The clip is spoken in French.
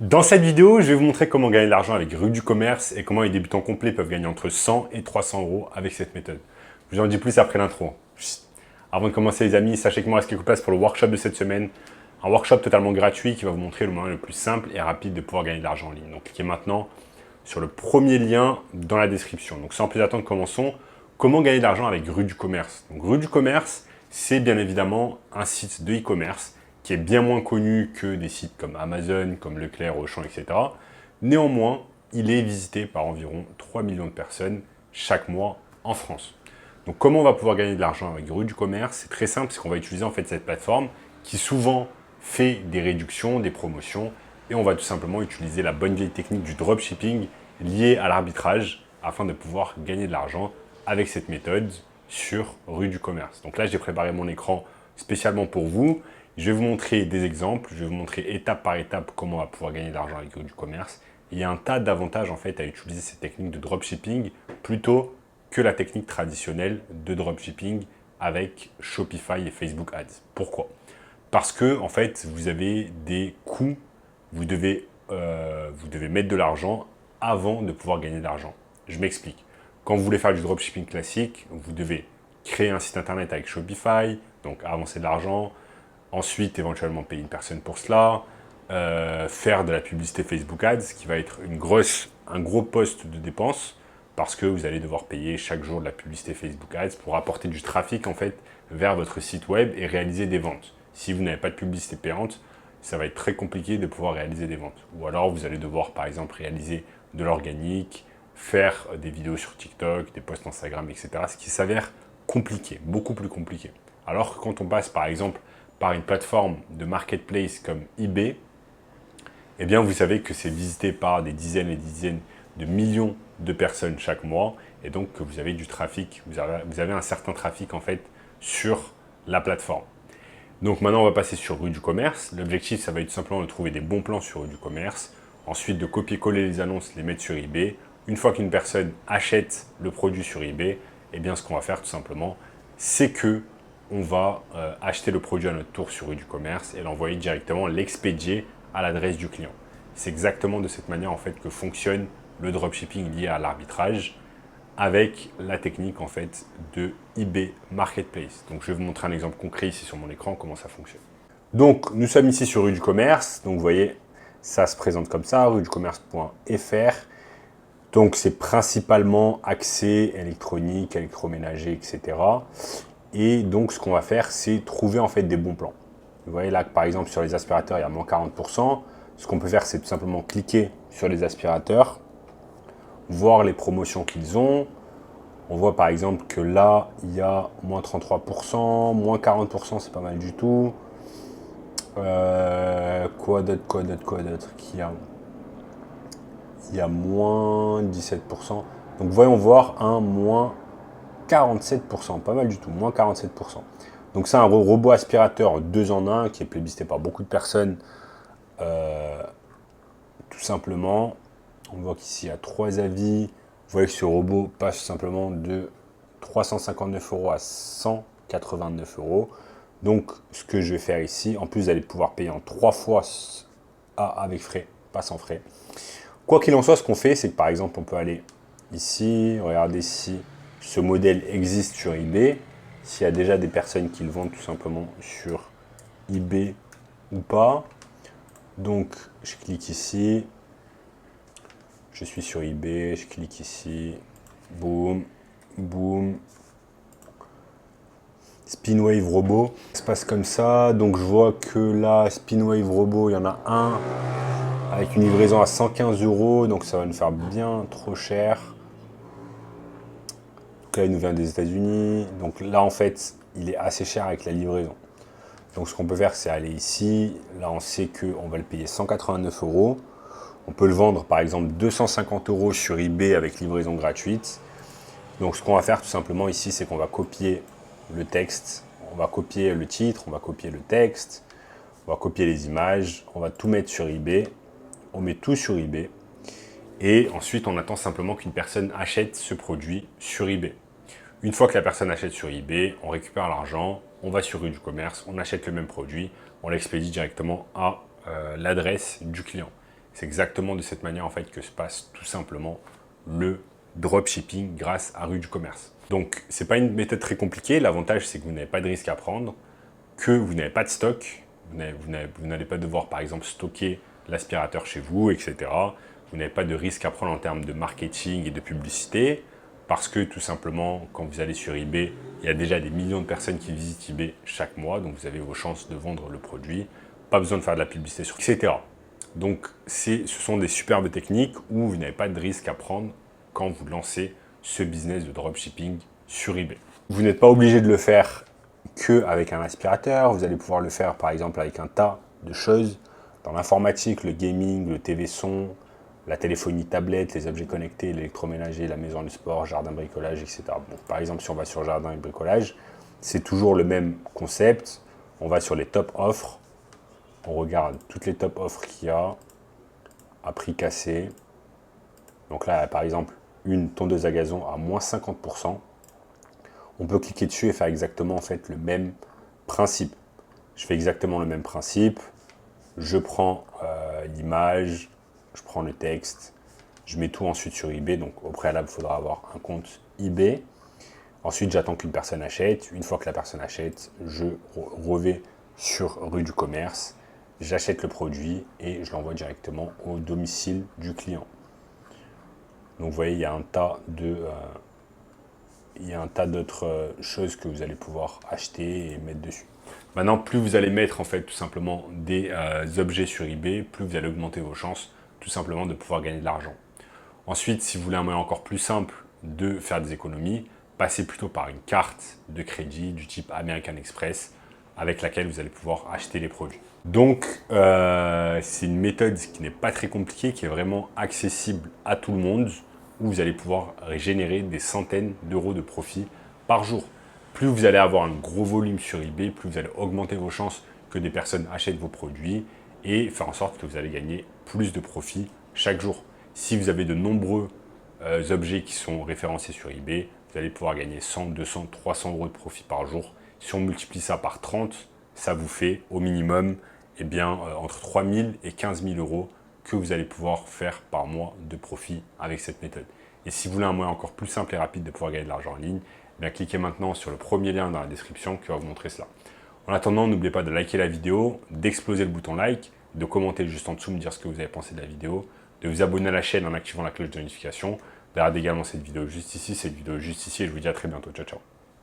Dans cette vidéo, je vais vous montrer comment gagner de l'argent avec Rue du Commerce et comment les débutants complets peuvent gagner entre 100 et 300 euros avec cette méthode. Je vous en dis plus après l'intro. Avant de commencer les amis, sachez qu'il me reste quelques places pour le workshop de cette semaine. Un workshop totalement gratuit qui va vous montrer le moyen le plus simple et rapide de pouvoir gagner de l'argent en ligne. Donc cliquez maintenant sur le premier lien dans la description. Donc sans plus attendre, commençons. Comment gagner de l'argent avec Rue du Commerce? Donc Rue du Commerce, c'est bien évidemment un site de e-commerce qui est bien moins connu que des sites comme Amazon, comme Leclerc, Auchan, etc. Néanmoins, il est visité par environ 3 millions de personnes chaque mois en France. Donc comment on va pouvoir gagner de l'argent avec Rue du Commerce? C'est très simple, c'est qu'on va utiliser en fait cette plateforme qui souvent fait des réductions, des promotions, et on va tout simplement utiliser la bonne vieille technique du dropshipping liée à l'arbitrage afin de pouvoir gagner de l'argent avec cette méthode sur Rue du Commerce. Donc là, j'ai préparé mon écran spécialement pour vous. Je vais vous montrer des exemples, je vais vous montrer étape par étape comment on va pouvoir gagner de l'argent avec Rue du Commerce. Il y a un tas d'avantages en fait à utiliser cette technique de dropshipping plutôt que la technique traditionnelle de dropshipping avec Shopify et Facebook Ads. Pourquoi? Parce que en fait, vous avez des coûts, vous devez mettre de l'argent avant de pouvoir gagner de l'argent. Je m'explique. Quand vous voulez faire du dropshipping classique, vous devez créer un site internet avec Shopify, donc avancer de l'argent. Ensuite, éventuellement payer une personne pour cela, faire de la publicité Facebook Ads, qui va être un gros poste de dépenses, parce que vous allez devoir payer chaque jour de la publicité Facebook Ads pour apporter du trafic en fait vers votre site web et réaliser des ventes. Si vous n'avez pas de publicité payante, ça va être très compliqué de pouvoir réaliser des ventes. Ou alors vous allez devoir par exemple réaliser de l'organique, faire des vidéos sur TikTok, des posts Instagram, etc. Ce qui s'avère compliqué, beaucoup plus compliqué. Alors que quand on passe par exemple par une plateforme de marketplace comme eBay, eh bien vous savez que c'est visité par des dizaines et des dizaines de millions de personnes chaque mois, et donc que vous avez du trafic, vous avez un certain trafic en fait sur la plateforme. Donc maintenant on va passer sur Rue du Commerce. L'objectif ça va être tout simplement de trouver des bons plans sur Rue du Commerce, ensuite de copier-coller les annonces, les mettre sur eBay. Une fois qu'une personne achète le produit sur eBay, eh bien ce qu'on va faire tout simplement, c'est que on va acheter le produit à notre tour sur Rue du Commerce et l'envoyer directement, l'expédier à l'adresse du client. C'est exactement de cette manière en fait que fonctionne le dropshipping lié à l'arbitrage avec la technique en fait de eBay Marketplace. Donc je vais vous montrer un exemple concret ici sur mon écran comment ça fonctionne. Donc nous sommes ici sur Rue du Commerce. Donc vous voyez, ça se présente comme ça, rueducommerce.fr. Donc c'est principalement accès électronique, électroménager, etc. Et donc, ce qu'on va faire, c'est trouver en fait des bons plans. Vous voyez là, par exemple, sur les aspirateurs, il y a moins 40%. Ce qu'on peut faire, c'est tout simplement cliquer sur les aspirateurs, voir les promotions qu'ils ont. On voit par exemple que là, il y a moins 33%, moins 40%, c'est pas mal du tout. Quoi d'autre qu'il y a? Il y a moins 17%. Donc, voyons voir un moins 47%, pas mal du tout, moins 47%. Donc c'est un robot aspirateur 2 en 1 qui est plébiscité par beaucoup de personnes, tout simplement. On voit qu'ici il y a 3 avis. Vous voyez que ce robot passe simplement de 359 euros à 189 euros. Donc ce que je vais faire ici, en plus vous allez pouvoir payer en 3 fois avec frais, pas sans frais. Quoi qu'il en soit, ce qu'on fait, c'est que par exemple on peut aller ici, regardez si ce modèle existe sur eBay, s'il y a déjà des personnes qui le vendent tout simplement sur eBay ou pas. Donc je clique ici, je suis sur eBay, je clique ici, boum, boum. Spinwave Robot, ça se passe comme ça. Donc je vois que là, Spinwave Robot, il y en a un avec une livraison à 115 euros, donc ça va nous faire bien trop cher. Donc là, il nous vient des États-Unis. Donc là, en fait, il est assez cher avec la livraison. Donc ce qu'on peut faire, c'est aller ici. Là, on sait qu'on va le payer 189 euros. On peut le vendre, par exemple, 250 euros sur eBay avec livraison gratuite. Donc ce qu'on va faire tout simplement ici, c'est qu'on va copier le texte. On va copier le titre, on va copier le texte. On va copier les images. On va tout mettre sur eBay. On met tout sur eBay. Et ensuite, on attend simplement qu'une personne achète ce produit sur eBay. Une fois que la personne achète sur eBay, on récupère l'argent, on va sur Rue du Commerce, on achète le même produit, on l'expédie directement à l'adresse du client. C'est exactement de cette manière en fait que se passe tout simplement le dropshipping grâce à Rue du Commerce. Donc, ce n'est pas une méthode très compliquée. L'avantage, c'est que vous n'avez pas de risque à prendre, que vous n'avez pas de stock. Vous n'allez pas devoir, par exemple, stocker l'aspirateur chez vous, etc. Vous n'avez pas de risque à prendre en termes de marketing et de publicité, parce que tout simplement, quand vous allez sur eBay, il y a déjà des millions de personnes qui visitent eBay chaque mois, donc vous avez vos chances de vendre le produit. Pas besoin de faire de la publicité sur etc. Donc, ce sont des superbes techniques où vous n'avez pas de risque à prendre quand vous lancez ce business de dropshipping sur eBay. Vous n'êtes pas obligé de le faire qu'avec un aspirateur, vous allez pouvoir le faire par exemple avec un tas de choses dans l'informatique, le gaming, le TV son, la téléphonie tablette, les objets connectés, l'électroménager, la maison, le sport, jardin, bricolage, etc. Bon, par exemple, si on va sur jardin et bricolage, c'est toujours le même concept. On va sur les top offres, on regarde toutes les top offres qu'il y a à prix cassé. Donc là, par exemple, une tondeuse à gazon à moins 50%. On peut cliquer dessus et faire exactement en fait le même principe. Je fais exactement le même principe. Je prends l'image, je prends le texte, je mets tout ensuite sur eBay. Donc au préalable, il faudra avoir un compte eBay. Ensuite, j'attends qu'une personne achète. Une fois que la personne achète, je revais sur Rue du Commerce, j'achète le produit et je l'envoie directement au domicile du client. Donc vous voyez, il y a un tas d'autres choses que vous allez pouvoir acheter et mettre dessus. Maintenant, plus vous allez mettre en fait tout simplement des objets sur eBay, plus vous allez augmenter vos chances tout simplement de pouvoir gagner de l'argent. Ensuite, si vous voulez un moyen encore plus simple de faire des économies, passez plutôt par une carte de crédit du type American Express avec laquelle vous allez pouvoir acheter les produits. Donc, c'est une méthode qui n'est pas très compliquée, qui est vraiment accessible à tout le monde, où vous allez pouvoir générer des centaines d'euros de profit par jour. Plus vous allez avoir un gros volume sur eBay, plus vous allez augmenter vos chances que des personnes achètent vos produits et faire en sorte que vous allez gagner plus de profit chaque jour. Si vous avez de nombreux objets qui sont référencés sur eBay, vous allez pouvoir gagner 100, 200, 300 euros de profit par jour. Si on multiplie ça par 30, ça vous fait au minimum entre 3 000 et 15 000 euros que vous allez pouvoir faire par mois de profit avec cette méthode. Et si vous voulez un moyen encore plus simple et rapide de pouvoir gagner de l'argent en ligne, cliquez maintenant sur le premier lien dans la description qui va vous montrer cela. En attendant, n'oubliez pas de liker la vidéo, d'exploser le bouton like, de commenter juste en dessous, me dire ce que vous avez pensé de la vidéo, de vous abonner à la chaîne en activant la cloche de notification, de regarder également cette vidéo juste ici, et je vous dis à très bientôt. Ciao, ciao.